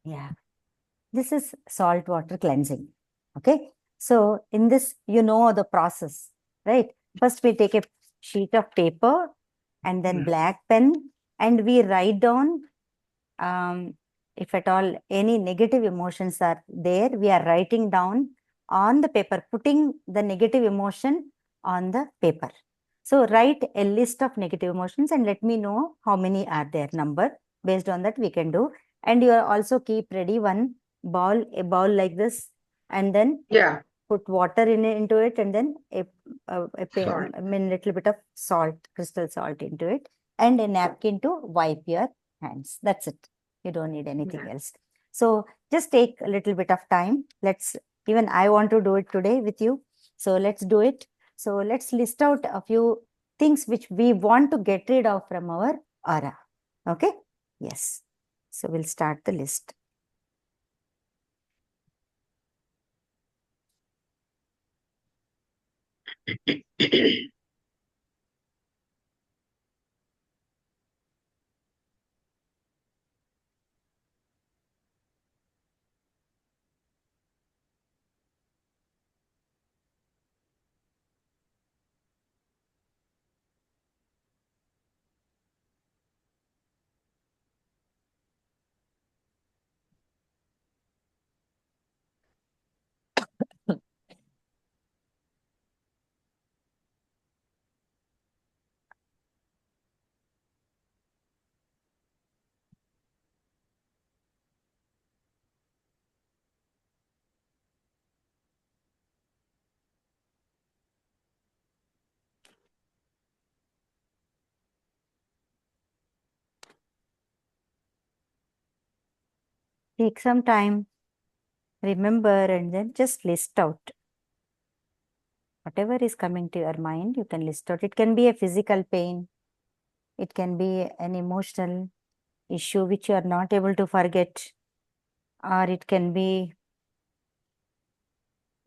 Yeah. This is salt water cleansing. Okay. So in this, you know the process, right? First, we take a sheet of paper and then black pen, and we write down, if at all any negative emotions are there, we are writing down on the paper, putting the negative emotion on the paper. So write a list of negative emotions and let me know how many are there, number. Based on that, we can do. And you also keep ready one bowl, a bowl like this, and then Yeah. put water into it, and then Salt. I mean, little bit of salt, crystal salt into it, and a napkin to wipe your hands. That's it. You don't need anything else. So just take a little bit of time. Even I want to do it today with you. So let's do it. So let's list out a few things which we want to get rid of from our aura. Okay? Yes. So we'll start the list. Take some time, remember, and then just list out whatever is coming to your mind. You can list out. It can be a physical pain, it can be an emotional issue which you are not able to forget, or it can be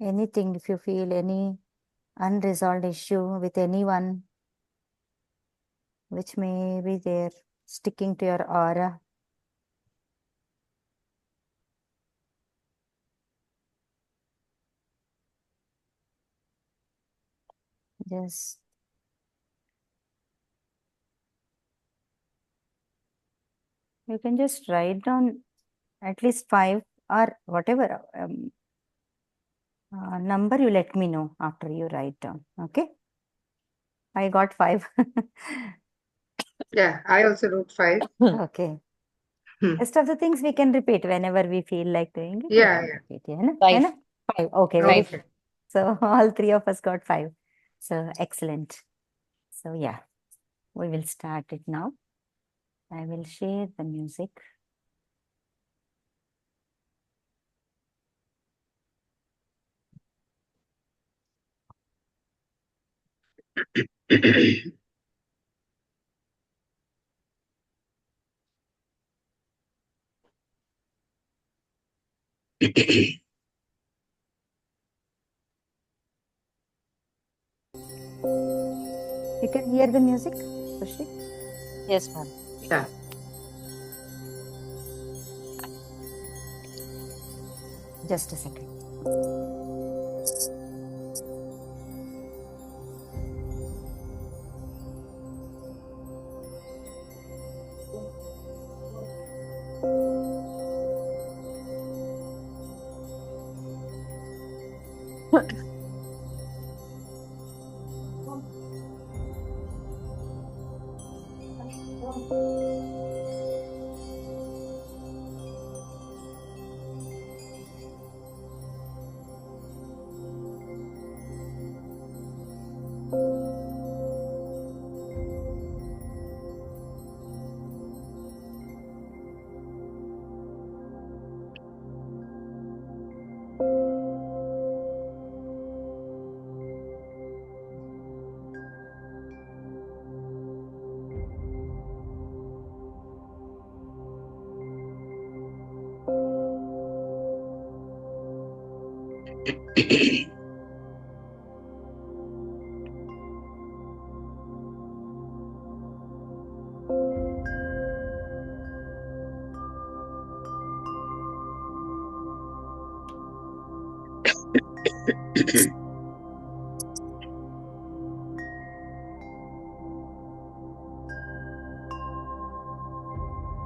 anything. If you feel any unresolved issue with anyone which may be there sticking to your aura, just you can just write down at least 5 or whatever number. You let me know after you write down. Okay, I got 5. Yeah, I also wrote 5. Okay. Rest of the things we can repeat whenever we feel like doing it. We Yeah, can yeah. repeat. Yeah, na? 5. Na? 5. Okay, very Okay. good. So all 3 of us got 5. So excellent. So yeah, we will start it now. I will share the music. You can hear the music, Khushi? Yes, ma'am. Yeah. Just a second.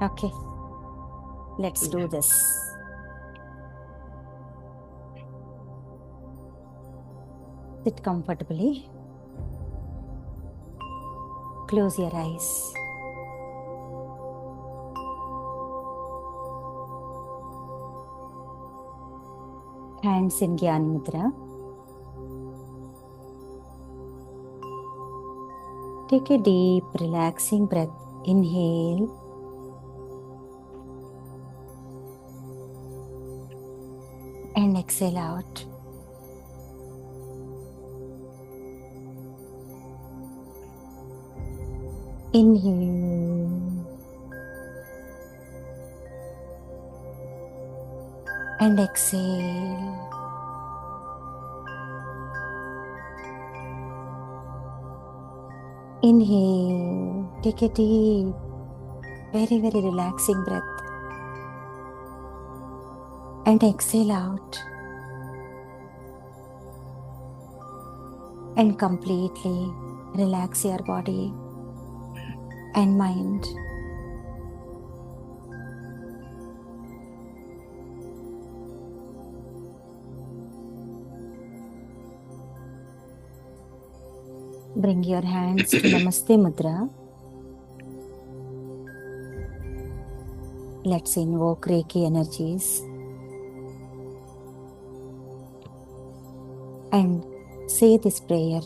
Okay, let's do this. Sit comfortably. Close your eyes. Hands in Gyan Mudra. Take a deep, relaxing breath. Inhale. And exhale out. Inhale. And exhale. Inhale. Take a deep, very, very relaxing breath. And exhale out. And completely relax your body and mind. Bring your hands to Namaste Mudra. Let's invoke Reiki energies and say this prayer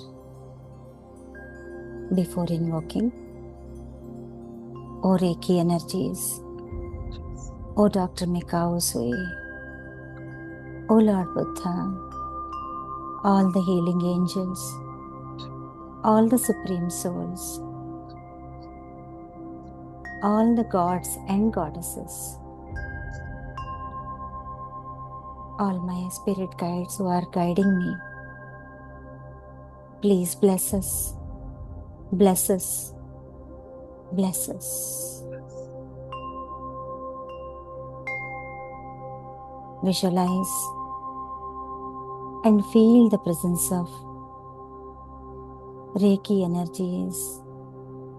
before invoking. O Reiki energies, O Dr. Mikao Sui, O Lord Buddha, all the healing angels, all the supreme souls, all the gods and goddesses, all my spirit guides who are guiding me, please bless us, bless us, bless us. Visualize and feel the presence of Reiki energies,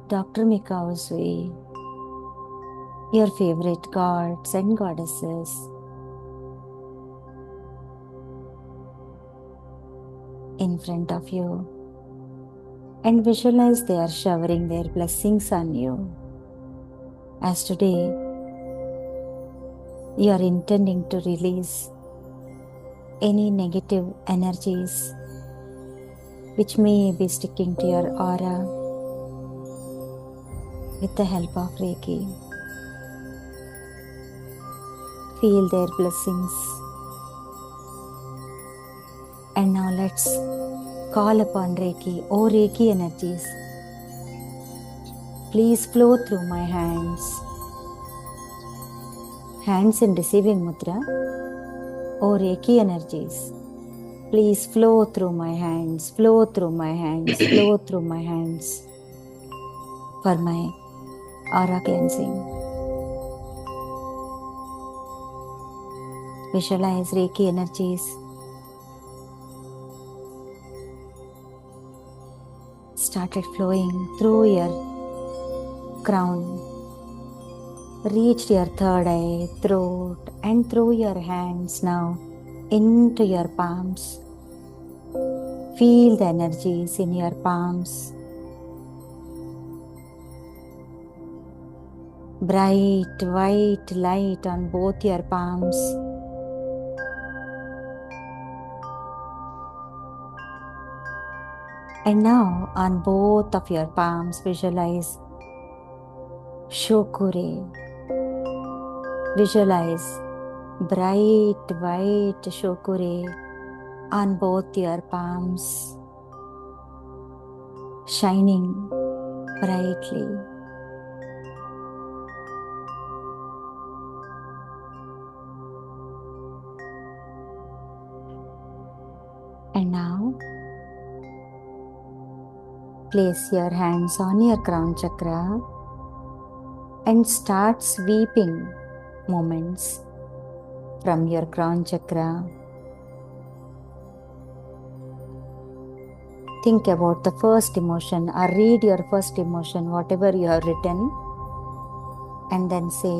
Dr. Mikao Sui, your favorite gods and goddesses, in front of you, and visualize they are showering their blessings on you. As today, you are intending to release any negative energies which may be sticking to your aura with the help of Reiki. Feel their blessings. And now let's call upon Reiki. O Reiki energies, please flow through my hands. Hands in receiving mudra. O Reiki energies, please flow through my hands, flow through my hands, flow through my hands for my aura cleansing. Visualize Reiki energies started flowing through your crown, reached your third eye, throat, and through your hands now into your palms. Feel the energies in your palms. Bright white light on both your palms. And now on both of your palms, visualize Shokure. Visualize bright white Shokure on both your palms, shining brightly. And now, place your hands on your crown chakra and start sweeping movements from your crown chakra think about the first emotion or read your first emotion, whatever you have written, and then say,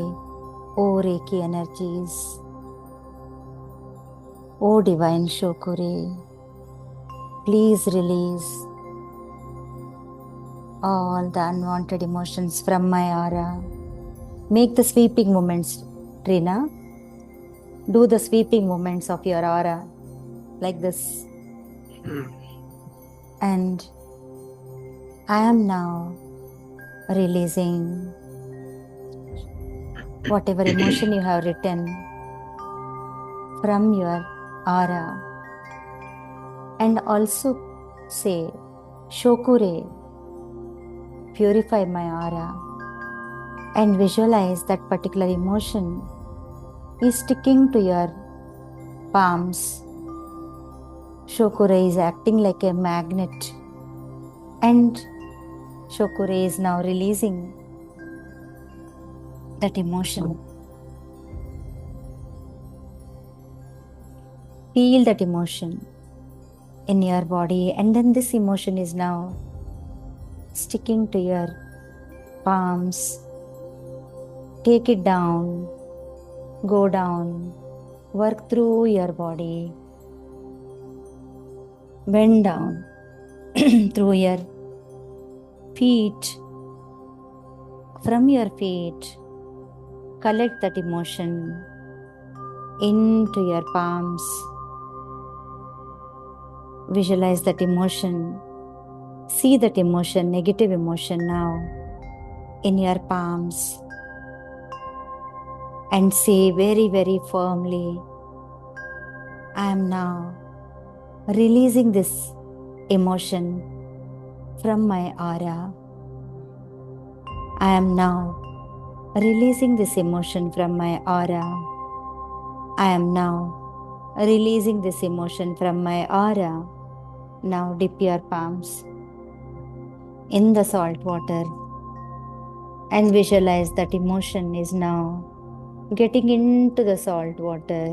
"O Reiki energies, O Divine Shokure, please release all the unwanted emotions from my aura." Make the sweeping movements, Trina. Do the sweeping movements of your aura like this. And I am now releasing whatever emotion you have written from your aura. And also say, "Shokure, purify my aura." And visualize that particular emotion is sticking to your palms. Shokure is acting like a magnet, and Shokure is now releasing that emotion. Feel that emotion in your body, and then this emotion is now sticking to your palms. Take it down, go down, work through your body, bend down through your feet. From your feet, collect that emotion into your palms. Visualize that emotion. See that emotion, negative emotion now in your palms. And say very, very firmly, "I am now releasing this emotion from my aura. I am now releasing this emotion from my aura. I am now releasing this emotion from my aura." Now dip your palms in the salt water and visualize that emotion is now getting into the salt water,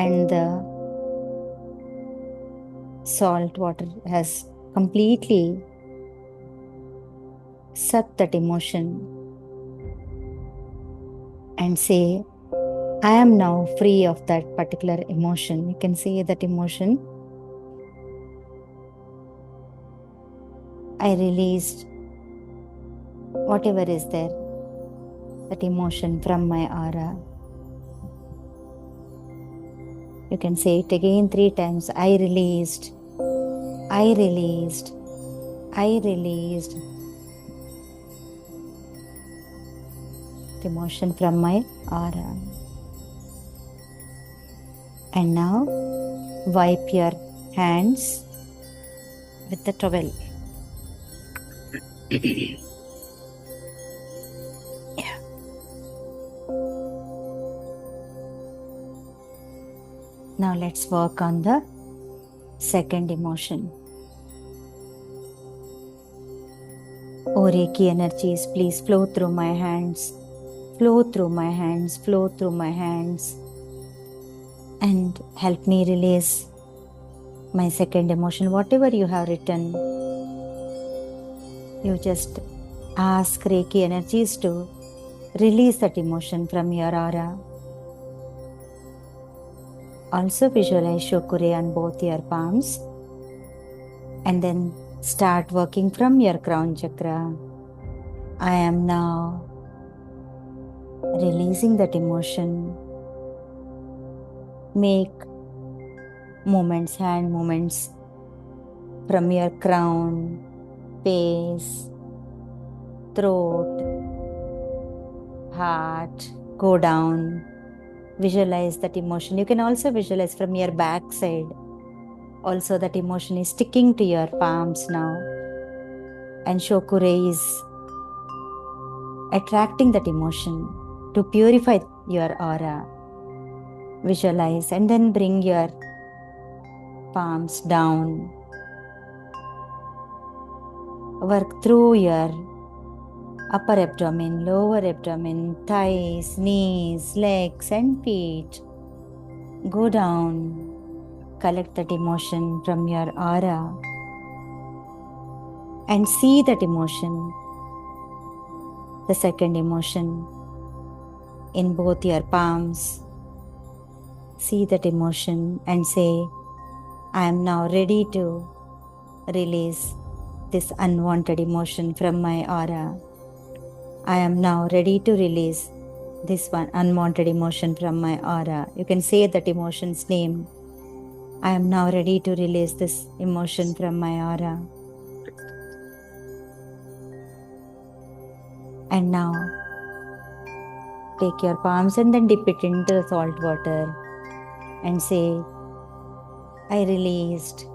and the salt water has completely sucked that emotion. And say, "I am now free of that particular emotion." You can say that emotion. I released whatever is there, that emotion from my aura. You can say it again 3 times. I released, I released, I released the emotion from my aura. And now wipe your hands with the towel. Yeah. Now let's work on the second emotion. "O Reiki energies, please flow through my hands, flow through my hands, flow through my hands, and help me release my second emotion." Whatever you have written, you just ask Reiki energies to release that emotion from your aura. Also visualize Shokure on both your palms, and then start working from your crown chakra. I am now releasing that emotion. Make movements, hand movements from your crown, face, throat, heart, go down. Visualize that emotion. You can also visualize from your back side. Also that emotion is sticking to your palms now. And Shokure is attracting that emotion to purify your aura. Visualize and then bring your palms down. Work through your upper abdomen, lower abdomen, thighs, knees, legs and feet. Go down collect that emotion from your aura and see that emotion, the second emotion, in both your palms. See that emotion and say, I am now ready to release this unwanted emotion from my aura. I am now ready to release this one unwanted emotion from my aura. You can say that emotion's name. I am now ready to release this emotion from my aura. And now take your palms and then dip it into the salt water and say, I released,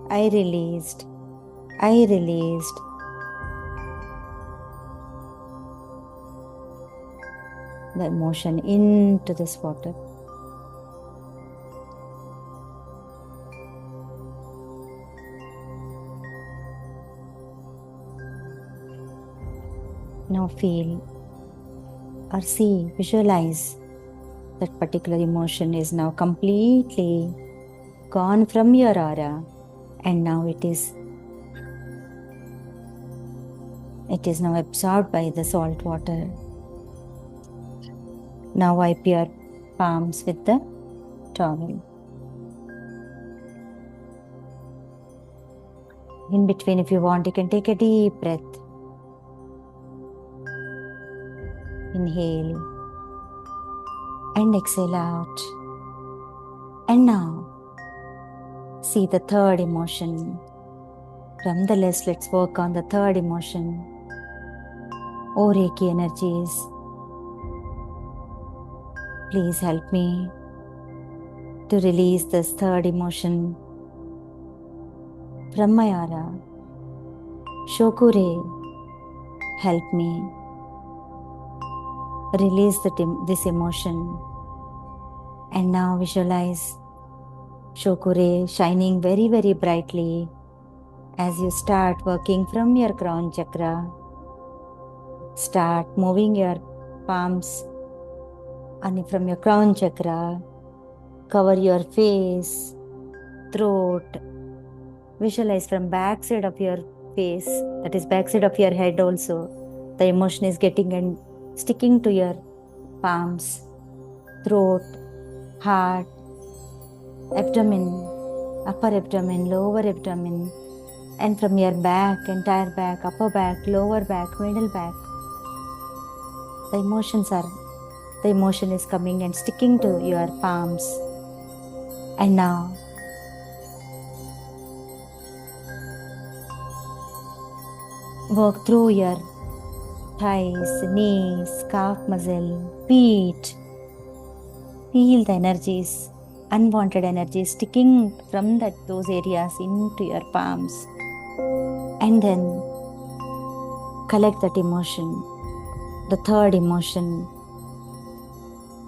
I released, I released. The emotion into this water. Now feel or see, visualize that particular emotion is now completely gone from your aura, and now it is now absorbed by the salt water. Now wipe your palms with the towel. In between, if you want, you can take a deep breath. Inhale and exhale out. And now see the third emotion. From the list, let's work on the third emotion. Oh Reiki energies, please help me to release this third emotion from my aura. Shokure, help me release this emotion. And now visualize Shokure shining very, very brightly as you start working from your crown chakra. Start moving your palms and from your crown chakra. Cover your face, throat. Visualize from back side of your face, that is back side of your head also. The emotion is getting and sticking to your palms, throat, heart, abdomen, upper abdomen, lower abdomen, and from your back, entire back, upper back, lower back, middle back. The emotion is coming and sticking to your palms. And now work through your thighs, knees, calf muscle, feet. Feel the energies, unwanted energies sticking from those areas into your palms. And then collect that emotion, the third emotion,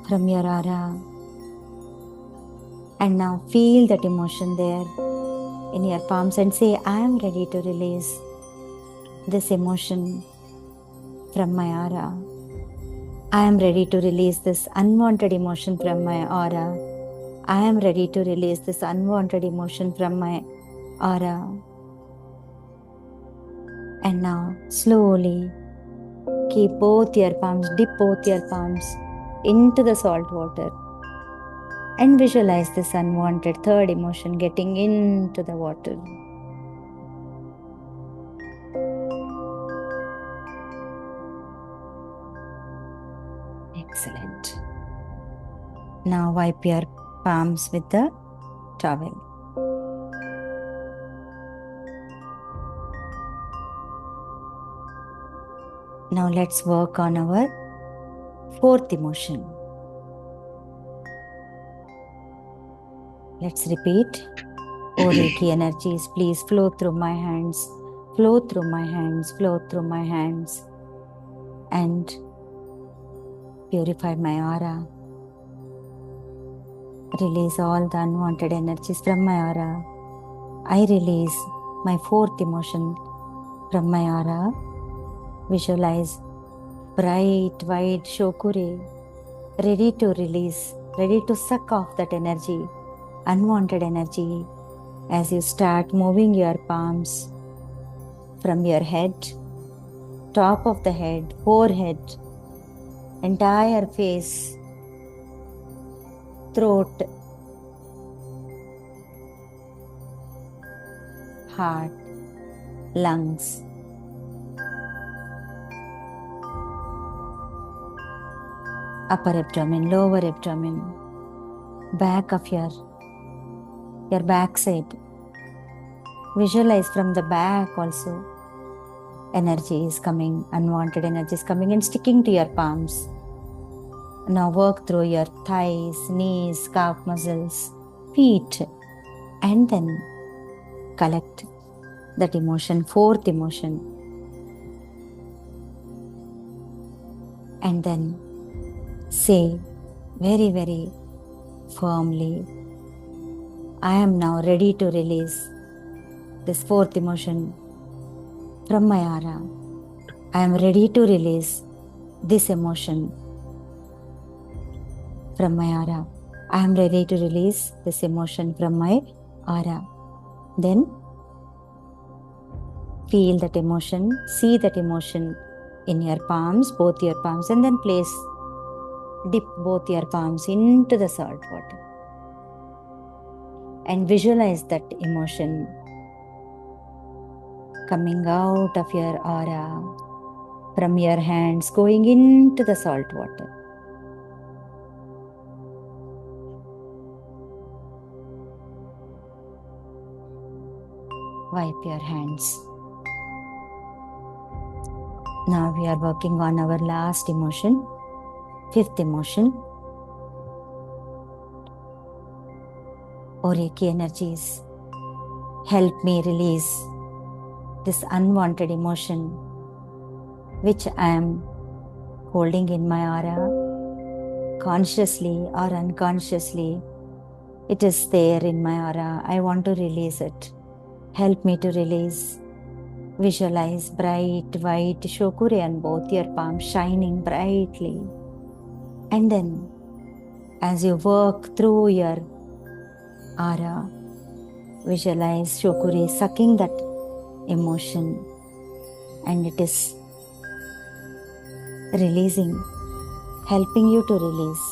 from your aura. And now feel that emotion there in your palms and say, I am ready to release this emotion from my aura. I am ready to release this unwanted emotion from my aura. I am ready to release this unwanted emotion from my aura. And now slowly keep both your palms, dip both your palms into the salt water and visualize this unwanted third emotion getting into the water. Excellent. Now wipe your palms with the towel. Now let's work on our fourth emotion. Let's repeat. Oh Reiki energies, please flow through my hands, flow through my hands, flow through my hands, and purify my aura. Release all the unwanted energies from my aura. I release my fourth emotion from my aura. Visualize bright white Shokure, ready to release, ready to suck off that energy unwanted energy as you start moving your palms from your head, top of the head, forehead, entire face, throat, heart, lungs. Upper abdomen, lower abdomen, back of your back side. Visualize from the back also. Energy is coming, unwanted energy is coming and sticking to your palms. Now work through your thighs, knees, calf muscles, feet, and then collect that emotion, fourth emotion. And then say very, very firmly, I am now ready to release this fourth emotion from my aura. I am ready to release this emotion from my aura. I am ready to release this emotion from my aura. Then feel that emotion, see that emotion in your palms, both your palms, and then dip both your palms into the salt water. And visualize that emotion coming out of your aura, from your hands, going into the salt water. Wipe your hands. Now we are working on our last emotion, fifth emotion. O Reiki energies, help me release this unwanted emotion which I am holding in my aura, consciously or unconsciously. It is there in my aura. I want to release it. Help me to release. Visualize bright white shokure on both your palms shining brightly. And then as you work through your aura, visualize shokure sucking that emotion, and it is releasing, helping you to release.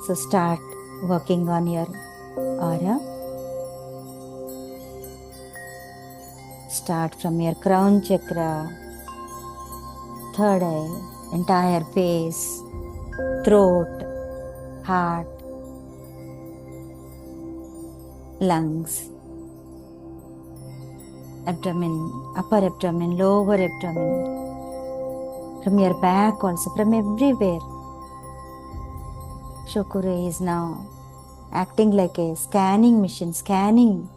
So start working on your aura. Start from your crown chakra, third eye, entire face, throat, heart, lungs, abdomen, upper abdomen, lower abdomen, from your back also, from everywhere. Shokure is now acting like a scanning machine, scanning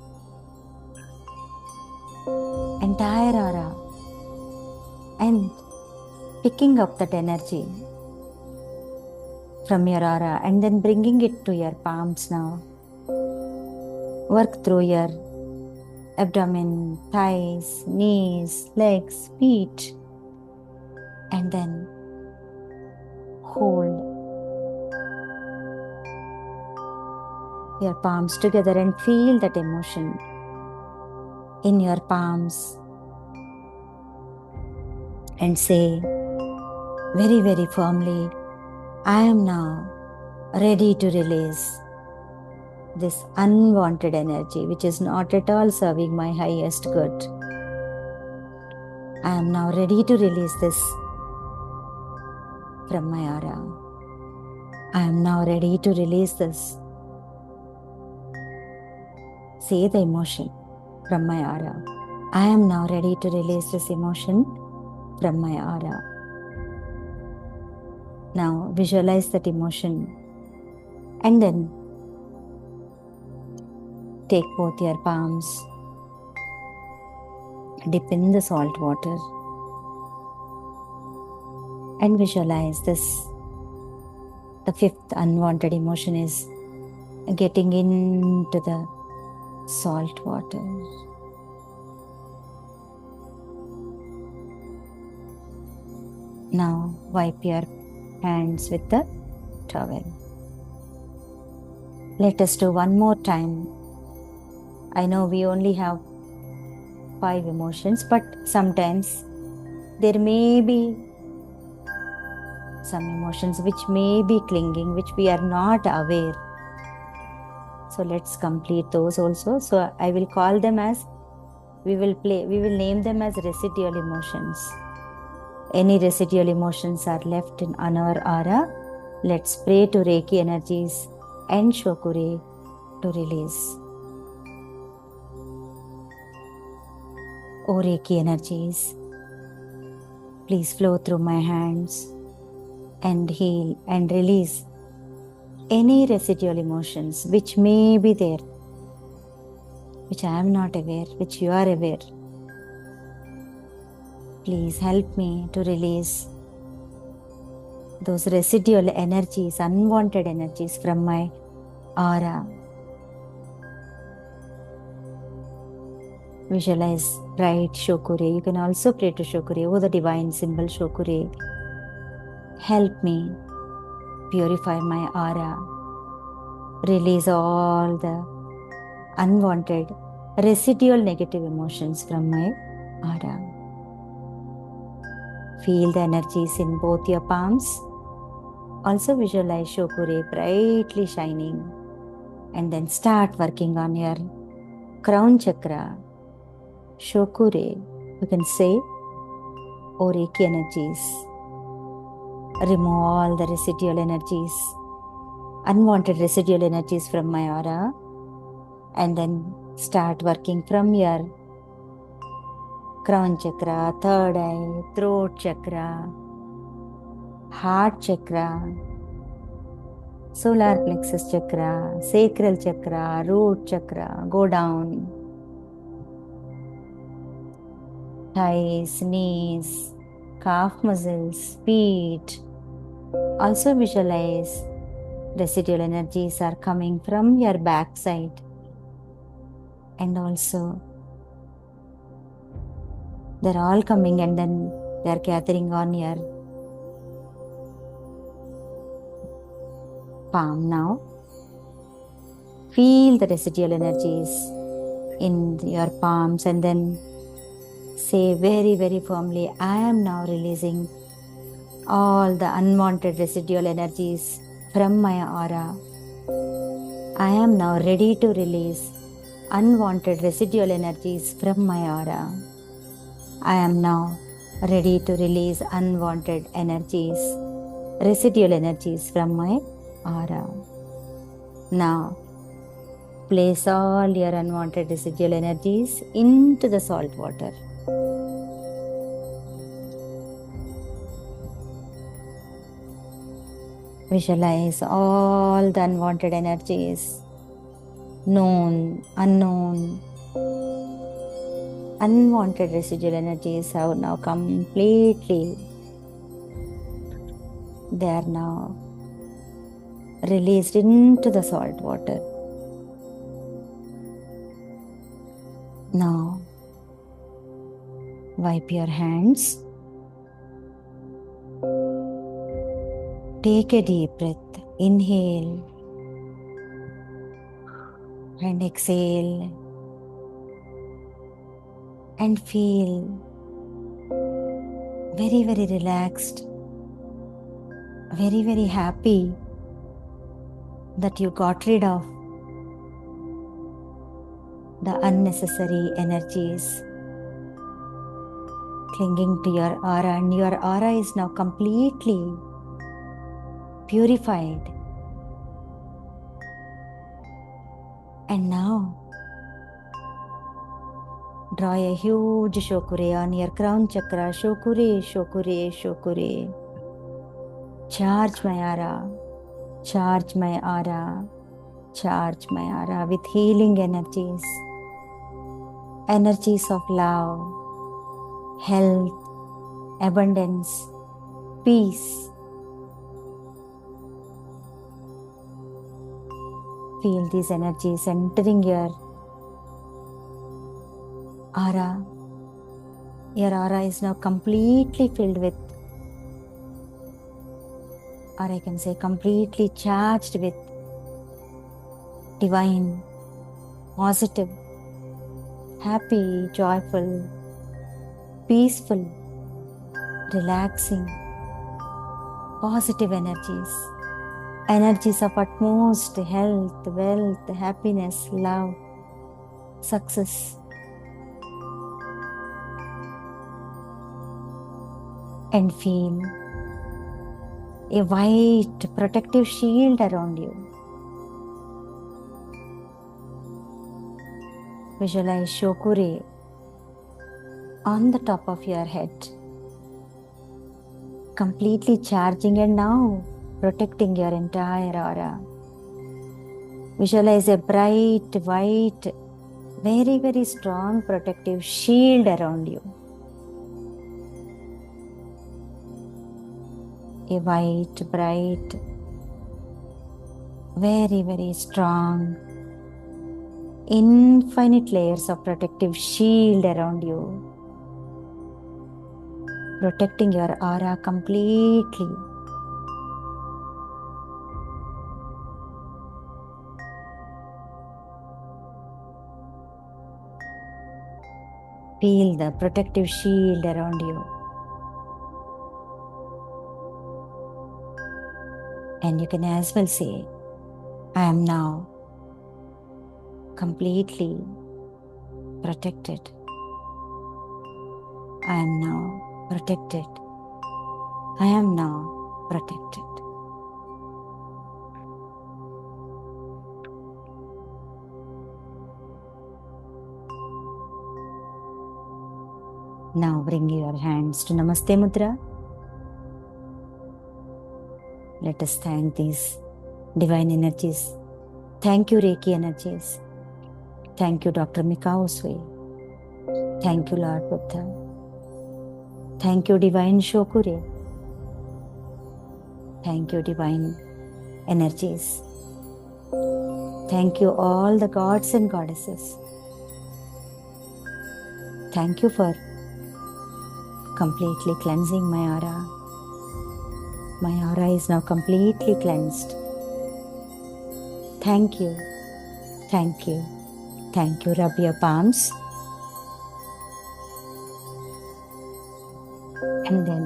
entire aura and picking up that energy from your aura and then bringing it to your palms now. Work through your abdomen, thighs, knees, legs, feet, and then hold your palms together and feel that emotion in your palms and say very, very firmly, I am now ready to release this unwanted energy which is not at all serving my highest good. I am now ready to release this from my aura. I am now ready to release this. Say the emotion from my aura. I am now ready to release this emotion from my aura. Now visualize that emotion and then take both your palms, dip in the salt water and visualize this. The fifth unwanted emotion is getting into the salt water. Now wipe your hands with the towel. Let us do one more time. I know we only have 5 emotions, but sometimes there may be some emotions which may be clinging, which we are not aware. So let's complete those also. So I will call them as, we will name them as residual emotions. Any residual emotions are left on our aura. Let's pray to Reiki energies and Shokure to release. O Reiki energies, please flow through my hands and heal and release any residual emotions which may be there, which I am not aware, which you are aware. Please help me to release those residual energies, unwanted energies from my aura. Visualize bright Shokure. You can also pray to Shokure. Oh, the divine symbol Shokure, help me purify my aura. Release all the unwanted, residual negative emotions from my aura. Feel the energies in both your palms. Also visualize Shokure brightly shining. And then start working on your crown chakra. Shokure, you can say, O Reiki energies, remove all the residual energies, unwanted residual energies from my aura, and then start working from your crown chakra, third eye, throat chakra, heart chakra, solar plexus chakra, sacral chakra, root chakra, go down, thighs, knees, calf muscles, feet. Also visualize residual energies are coming from your backside, and also they're all coming and then they're gathering on your palm now. Feel the residual energies in your palms and then say very, very firmly, I am now releasing all the unwanted residual energies from my aura. I am now ready to release unwanted residual energies from my aura. I am now ready to release unwanted energies, residual energies from my aura. Now, place all your unwanted residual energies into the salt water. Visualize all the unwanted energies, known, unknown, unwanted residual energies have now completely, they are now released into the salt water. Now, wipe your hands. Take a deep breath. Inhale and exhale. And feel very, very relaxed, very, very happy that you got rid of the unnecessary energies clinging to your aura, and your aura is now completely purified. And now draw a huge Shokure on your crown chakra. Shokure, Shokure, Shokure. Charge my aura, charge my aura, charge my aura with healing energies, energies of love, health, abundance, peace. Feel these energies entering your aura. Your aura is now completely filled with, or I can say completely charged with divine, positive, happy, joyful, peaceful, relaxing, positive energies of utmost health, wealth, happiness, love, success. And feel a white protective shield around you. Visualize Shokure on the top of your head, completely charging and now protecting your entire aura. Visualize a bright, white, very, very strong protective shield around you. A white, bright, very, very strong, infinite layers of protective shield around you, protecting your aura completely. Feel the protective shield around you. And you can as well say, I am now completely protected. I am now protected. I am now protected. Now bring your hands to Namaste Mudra. Let us thank these divine energies. Thank you, Reiki energies. Thank you, Dr. Mikao Sui. Thank you, Lord Buddha. Thank you, Divine Shokure. Thank you, divine energies. Thank you, all the gods and goddesses. Thank you for completely cleansing my aura. My aura is now completely cleansed. Thank you. Thank you. Thank you. Rub your palms. And then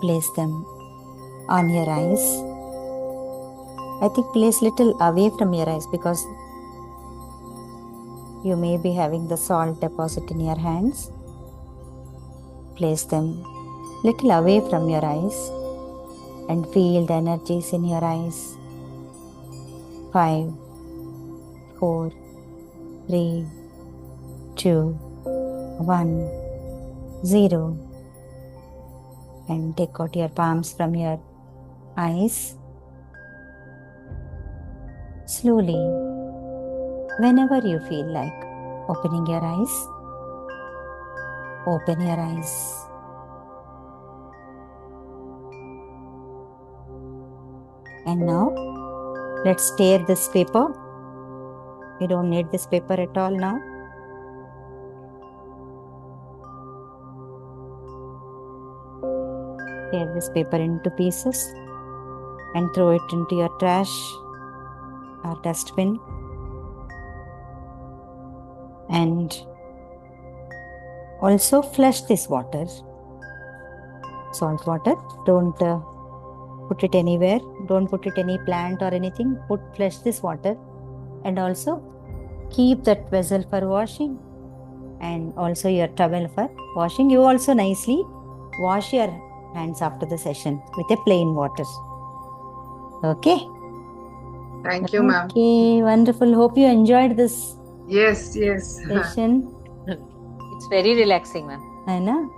place them on your eyes. I think place little away from your eyes because you may be having the salt deposit in your hands. Place them little away from your eyes and feel the energies in your eyes. 5, 4, 3, 2, 1, 0. And take out your palms from your eyes. Slowly, whenever you feel like opening your eyes, open your eyes. And now, let's tear this paper. You don't need this paper at all now. Tear this paper into pieces and throw it into your trash or dustbin. And also flush this water, salt water. Don't put it anywhere. Don't put it any plant or anything. Flush this water, and also keep that vessel for washing, and also your towel for washing. You also nicely wash your hands after the session with a plain water. Okay. Thank you, ma'am. Okay, wonderful. Hope you enjoyed this Yes. session. It's very relaxing, ma'am. है ना?